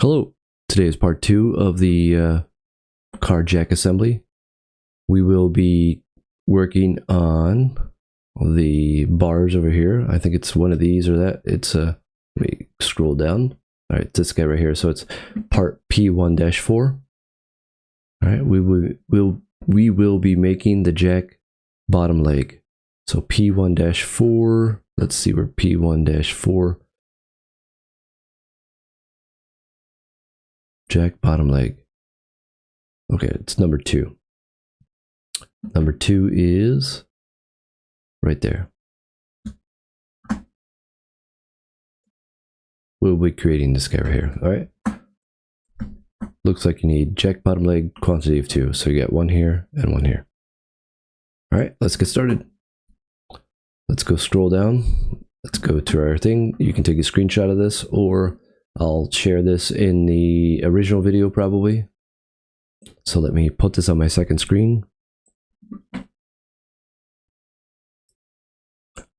Hello, today is part 2 of the car jack assembly. We will be working on the bars over here. I think it's one of these or that. It's let me scroll down. All right, this guy right here. So it's part P1-4. All right, we will be making the jack bottom leg. So P1-4. Let's see where P1-4. Jack bottom leg. Okay, it's number 2. Number 2 is right there. We'll be creating this guy right here. All right. Looks like you need jack bottom leg quantity of 2. So you got one here and one here. All right, let's get started. Let's go scroll down. Let's go to our thing. You can take a screenshot of this, or I'll share this in the original video probably. So let me put this on my second screen.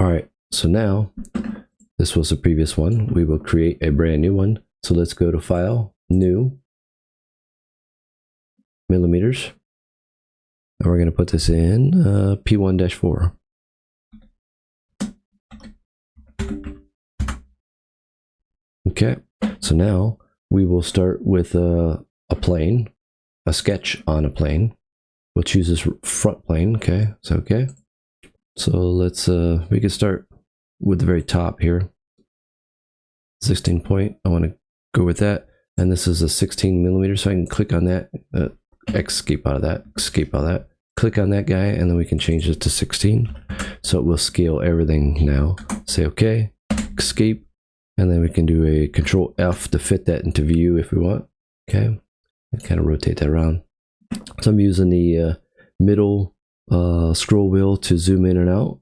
All right, so now this was the previous one. We will create a brand new one. So let's go to File, New, Millimeters. And we're going to put this in P1-4. Okay, so now we will start with a plane, a sketch on a plane. We'll choose this front plane. Okay, so okay. So let's we can start with the very top here. 16 point. I want to go with that, and this is a 16 millimeter. So I can click on that, escape out of that, escape out of that. Click on that guy, and then we can change it to 16. So it will scale everything now. Say okay, escape. And then we can do a Control F to fit that into view if we want. Okay, and kind of rotate that around. So I'm using the middle scroll wheel to zoom in and out.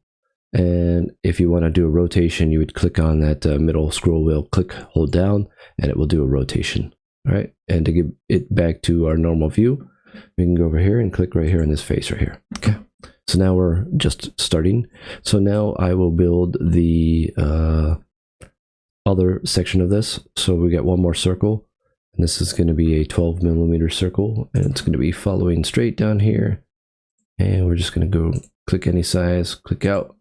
And if you want to do a rotation, you would click on that middle scroll wheel, click, hold down, and it will do a rotation. All right, and to give it back to our normal view, we can go over here and click right here in this face right here. Okay, so now we're just starting. So now I will build the other section of this. So we got one more circle, and this is going to be a 12 millimeter circle, and it's going to be following straight down here, and we're just going to go click any size, click out.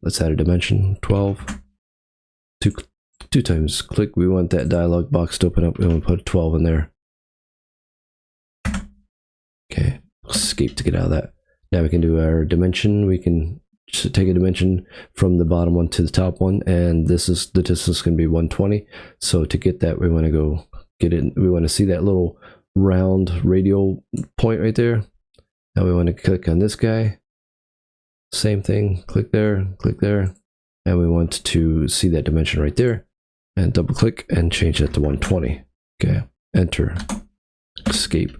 Let's add a dimension 12. Two times click. We want that dialog box to open up. We want to put 12 in there. Okay, escape to get out of that. Now we can do our dimension. We can just take a dimension from the bottom one to the top one, and this is the distance going to be 120. So to get that, we want to go get it. We want to see that little round radial point right there. Now we want to click on this guy. Same thing. Click there, and we want to see that dimension right there, and double click and change that to 120. Okay, enter, escape.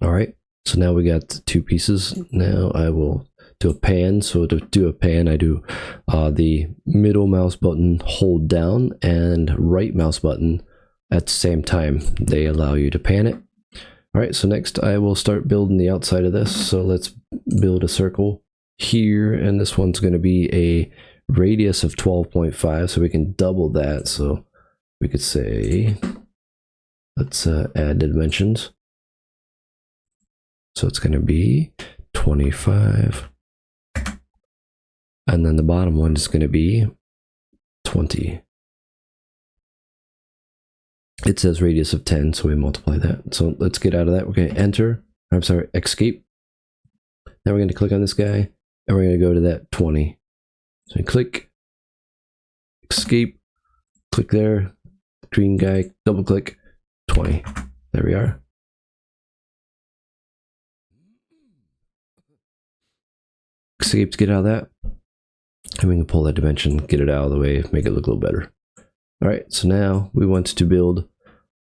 All right. So now we got 2 pieces. Now I will do a pan. So to do a pan, I do the middle mouse button, hold down, and right mouse button at the same time. They allow you to pan it. All right, so next I will start building the outside of this. So let's build a circle here, and this one's going to be a radius of 12.5, so we can double that. So we could say, let's add the dimensions. So it's going to be 25. And then the bottom one is going to be 20. It says radius of 10, so we multiply that. So let's get out of that. We're going to enter. I'm sorry, escape. Now we're going to click on this guy, and we're going to go to that 20. So click, escape, click there, green guy, double click, 20. There we are. Escape to get out of that. And we can pull that dimension, get it out of the way, make it look a little better. All right, so now we want to build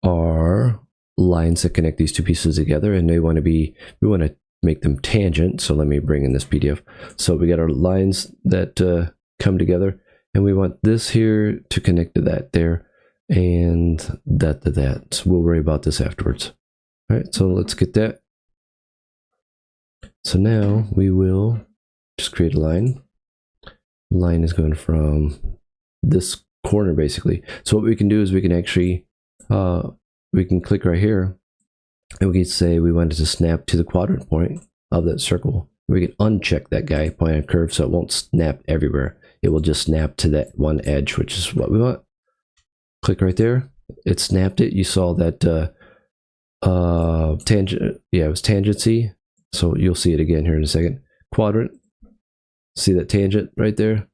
our lines that connect these 2 pieces together, and we want to make them tangent. So let me bring in this PDF. So we got our lines that come together, and we want this here to connect to that there, and that to that. So we'll worry about this afterwards. All right, so let's get that. So now we will just create a line. Line is going from this corner basically. So what we can do is we can actually we can click right here, and we can say we wanted to snap to the quadrant point of that circle. We can uncheck that guy, point and curve, so it won't snap everywhere. It will just snap to that one edge, which is what we want. Click right there. It snapped it. You saw that tangent. Yeah, it was tangency. So you'll see it again here in a second. Quadrant. See that tangent right there?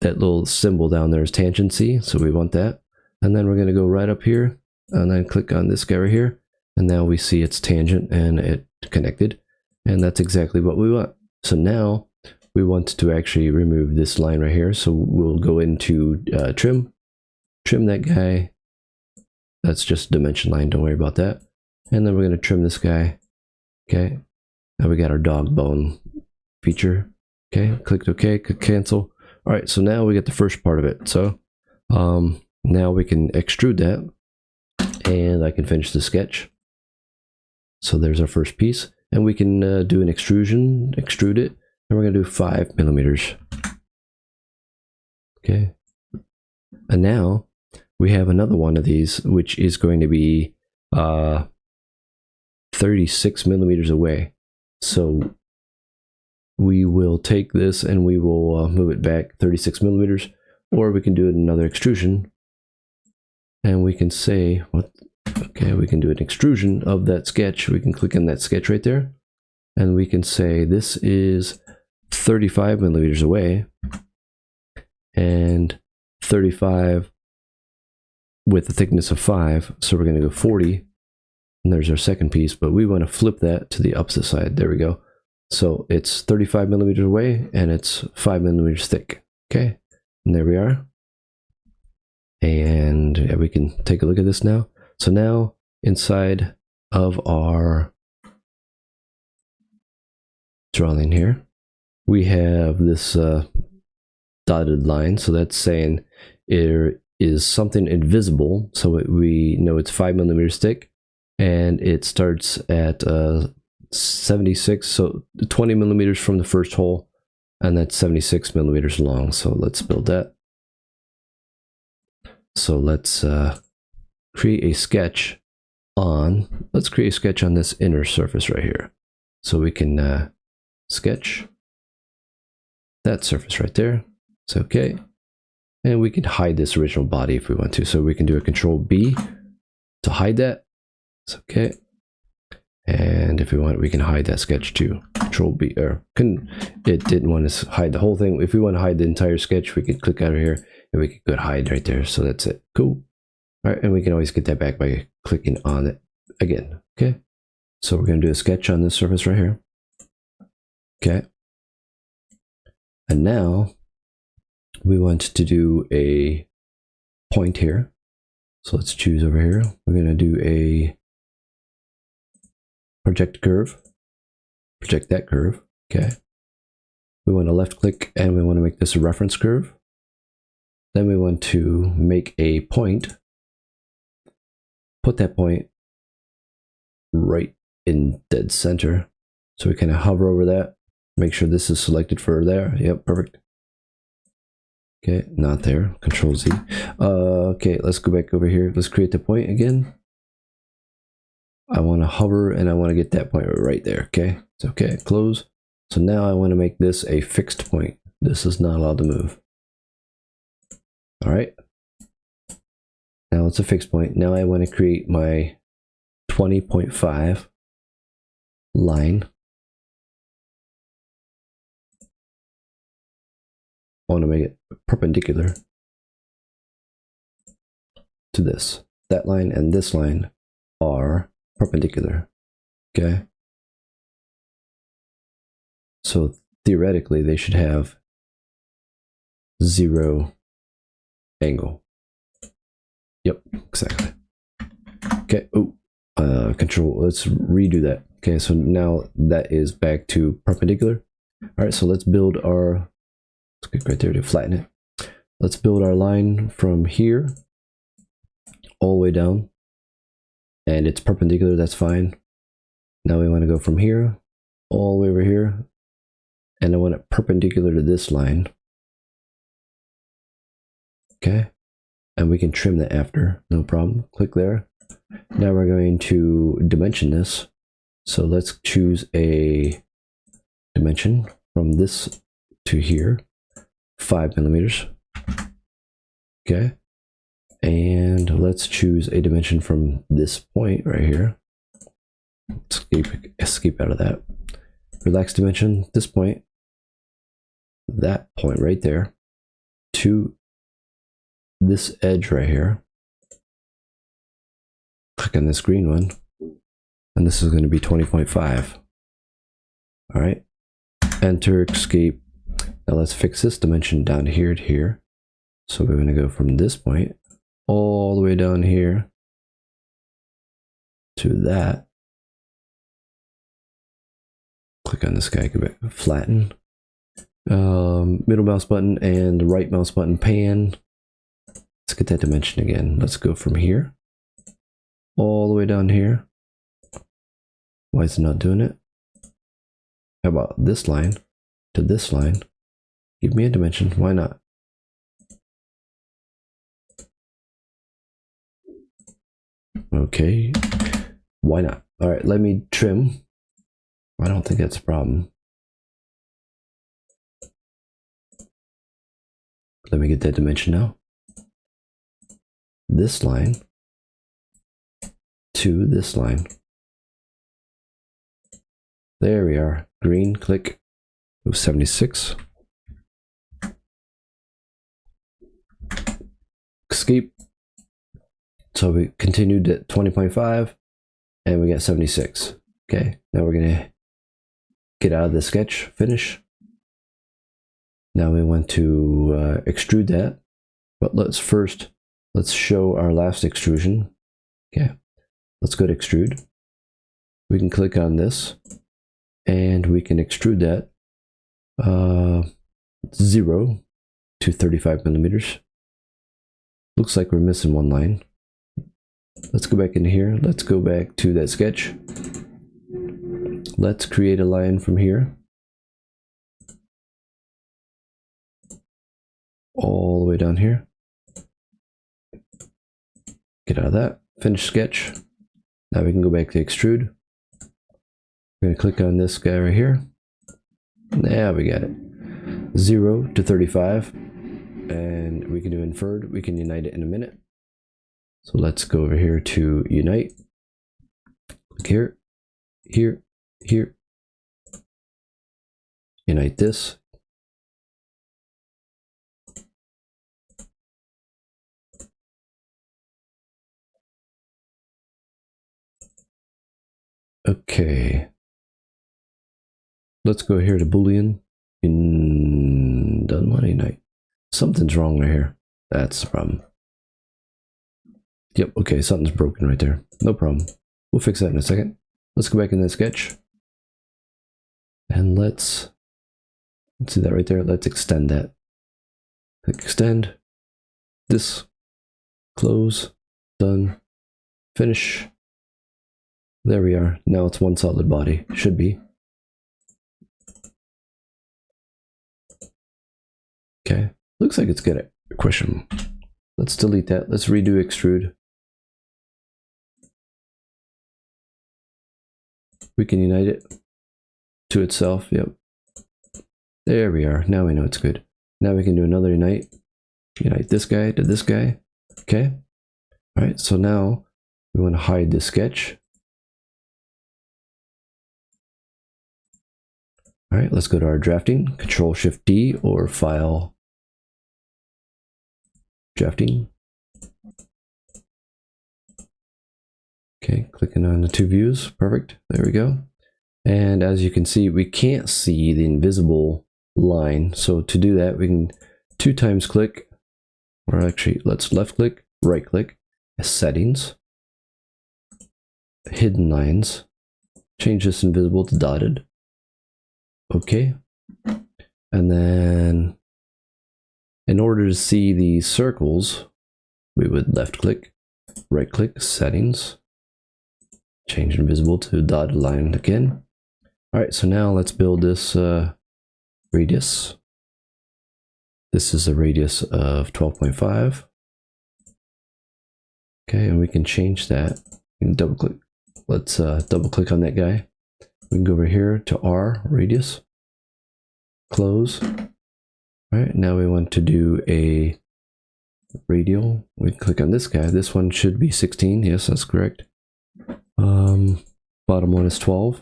That little symbol down there is tangency. So we want that. And then we're going to go right up here and then click on this guy right here. And now we see it's tangent and it connected. And that's exactly what we want. So now we want to actually remove this line right here. So we'll go into trim that guy. That's just dimension line. Don't worry about that. And then we're going to trim this guy. Okay. Now we got our dog bone feature. Okay. Click OK. Click cancel. All right. So now we get the first part of it. So now we can extrude that. And I can finish the sketch. So there's our first piece. And we can do an extrude it. And we're going to do 5 millimeters. Okay. And now we have another one of these, which is going to be 36 millimeters away. So we will take this and we will move it back 36 millimeters, or we can do another extrusion. And we can say, what? Okay, we can do an extrusion of that sketch. We can click on that sketch right there. And we can say this is 35 millimeters away. And 35 with a thickness of 5. So we're going to go 40. And there's our second piece. But we want to flip that to the opposite side. There we go. So it's 35 millimeters away and it's 5 millimeters thick. Okay. And there we are. And yeah, we can take a look at this now. So now inside of our drawing here, we have this dotted line. So that's saying there is something invisible. So we know it's 5 millimeters thick and it starts at 76. So 20 millimeters from the first hole, and that's 76 millimeters long. So let's build that. So let's create a sketch on, let's create a sketch on this inner surface right here. So we can sketch that surface right there. It's okay. And we can hide this original body if we want to. So we can do a Control B to hide that. It's okay. And if we want, we can hide that sketch too. Control B, or it didn't want to hide the whole thing. If we want to hide the entire sketch, we could click out of here and we could go hide right there. So that's it. Cool. All right. And we can always get that back by clicking on it again. Okay. So we're going to do a sketch on this surface right here. Okay. And now we want to do a point here. So let's choose over here. We're going to do a project curve. Project that curve. Okay. We want to left click and we want to make this a reference curve. Then we want to make a point. Put that point right in dead center. So we kind of hover over that. Make sure this is selected for there. Yep, perfect. Okay, not there. Control Z. Okay, let's go back over here. Let's create the point again. I want to hover and I want to get that point right there. Okay, it's okay. Close. So now I want to make this a fixed point. This is not allowed to move. All right. Now it's a fixed point. Now I want to create my 20.5 line. I want to make it perpendicular to this. That line and this line are perpendicular. Okay. So theoretically, they should have 0 angle. Yep, exactly. Okay. Oh, control. Let's redo that. Okay. So now that is back to perpendicular. All right. So let's build our. Let's click right there to flatten it. Let's build our line from here all the way down, and it's perpendicular. That's fine. Now we want to go from here all the way over here, and I want it perpendicular to this line. Okay. and we can trim that after, no problem. Click there. Now we're going to dimension this. So let's choose a dimension from this to here, 5 millimeters. Okay. And let's choose a dimension from this point right here. Escape out of that. Relax dimension, this point, that point right there, to this edge right here. Click on this green one, and this is going to be 20.5. All right, enter, escape. Now let's fix this dimension down here to here. So we're going to go from this point all the way down here to that. Click on this guy, go back, flatten. Middle mouse button and the right mouse button, pan. Let's get that dimension again. Let's go from here all the way down here. Why is it not doing it? How about this line to this line? Give me a dimension. Why not? Okay. Why not? All right, let me trim. I don't think that's a problem. Let me get that dimension now. This line to this line. There we are. Green, click. 76. Escape. So we continued at 20.5 and we got 76. Okay, now we're gonna get out of the sketch, finish. Now we want to extrude that, but let's show our last extrusion. Okay, let's go to extrude. We can click on this and we can extrude that 0 to 35 millimeters. Looks like we're missing one line. Let's go back in here. Let's go back to that sketch. Let's create a line from here all the way down here. Get out of that. Finish sketch. Now we can go back to extrude. We're going to click on this guy right here. Now we got it. 0 to 35. And we can do inferred. We can unite it in a minute. So let's go over here to unite. Click here, here, here. Unite this. Okay. Let's go here to Boolean. Doesn't want to unite. Something's wrong right here. That's the problem. Yep, okay, something's broken right there. No problem. We'll fix that in a second. Let's go back in that sketch. And let's see that right there. Let's extend that. Click extend. This. Close. Done. Finish. There we are. Now it's one solid body. Should be. Okay. Looks like it's good at question. Let's delete that. Let's redo extrude. We can unite it to itself. Yep. There we are. Now we know it's good. Now we can do another unite. Unite this guy to this guy. Okay. All right. So now we want to hide this sketch. All right. Let's go to our drafting. Control-Shift-D or File, Drafting. Okay, clicking on the two views, perfect, there we go. And as you can see, we can't see the invisible line. So to do that, we can 2 times click, or actually let's left click, right click, settings, hidden lines, change this invisible to dotted. Okay, and then in order to see the circles, we would left click, right click, settings, change invisible to dotted line again. All right, so now let's build this radius. This is a radius of 12.5. Okay, and we can change that. We can double click. Let's double click on that guy. We can go over here to R, radius, close. All right, now we want to do a radial. We click on this guy. This one should be 16. Yes, that's correct. Bottom one is 12.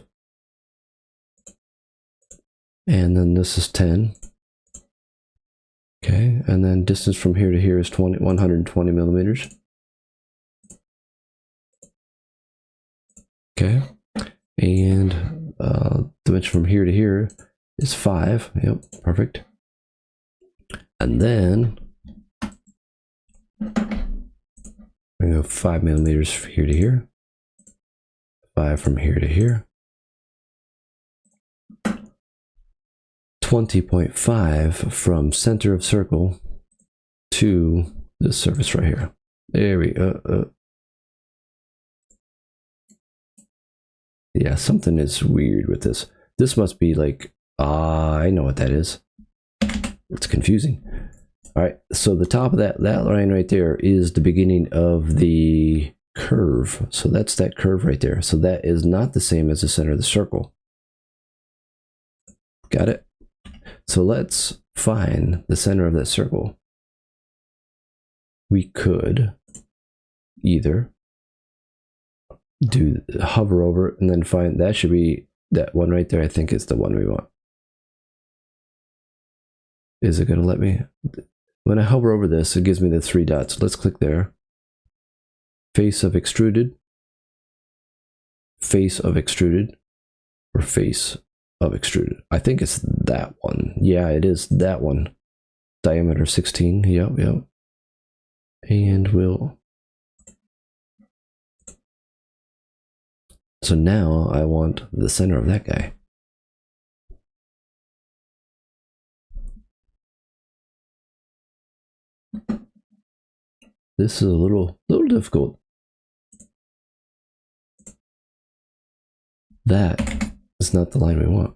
And then this is 10. Okay, and then distance from here to here is 120 millimeters. Okay, and dimension from here to here is 5. Yep, perfect. And then we go 5 millimeters from here to here, 5 from here to here, 20.5 from center of circle to this surface right here. There we go. Yeah, something is weird with this. This must be like, I know what that is. It's confusing. All right, so the top of that line right there is the beginning of the curve. So that's that curve right there. So that is not the same as the center of the circle. Got it? So let's find the center of that circle. We could either hover over it and then find, that should be that one right there. I think is the one we want. Is it going to let me? When I hover over this, it gives me the 3 dots. Let's click there. Face of extruded, face of extruded, or face of extruded. I think it's that one. Yeah, it is that one. Diameter 16. Yep. And we'll. So now I want the center of that guy. This is a little difficult. That is not the line we want.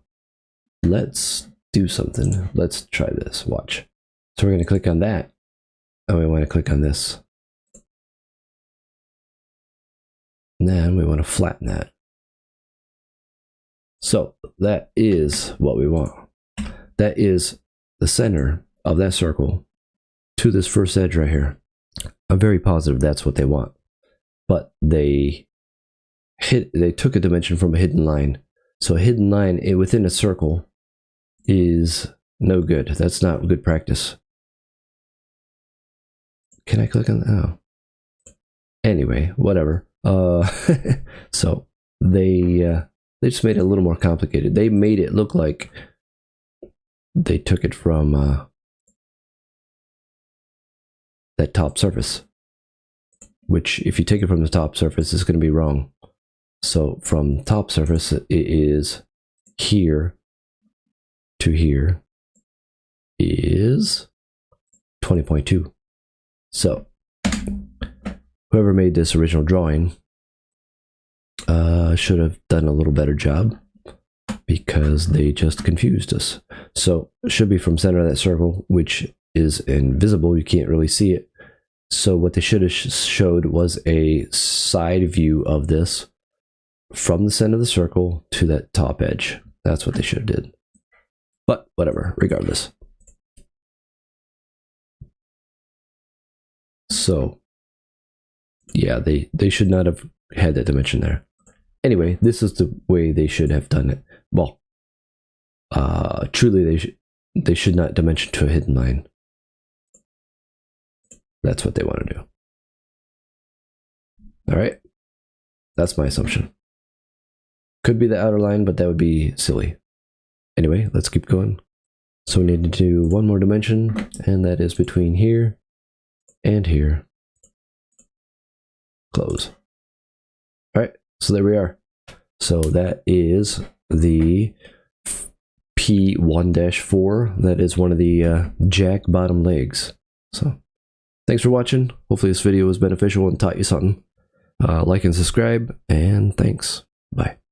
Let's do something. Let's try this. Watch. So we're going to click on that. And we want to click on this. And then we want to flatten that. So that is what we want. That is the center of that circle to this first edge right here. I'm very positive that's what they want. But they took a dimension from a hidden line. So a hidden line within a circle is no good. That's not good practice. Can I click on that? Oh. Anyway, whatever. So they just made it a little more complicated. They made it look like they took it from that top surface, which if you take it from the top surface, it's going to be wrong. So from top surface, it is here to here is 20.2. So whoever made this original drawing should have done a little better job, because they just confused us. So it should be from center of that circle, which is invisible. You can't really see it. So what they should have showed was a side view of this from the center of the circle to that top edge. That's what they should have did. But whatever, regardless. So yeah, they should not have had that dimension there. Anyway, this is the way they should have done it. Well, truly they should not dimension to a hidden line. That's what they want to do. All right, that's my assumption. Could be the outer line, but that would be silly. Anyway, let's keep going. So we need to do one more dimension, and that is between here and here. Close. All right, so there we are. So that is the P1-4. That is one of the jack bottom legs. So thanks for watching. Hopefully this video was beneficial and taught you something. Like and subscribe, and thanks. Bye.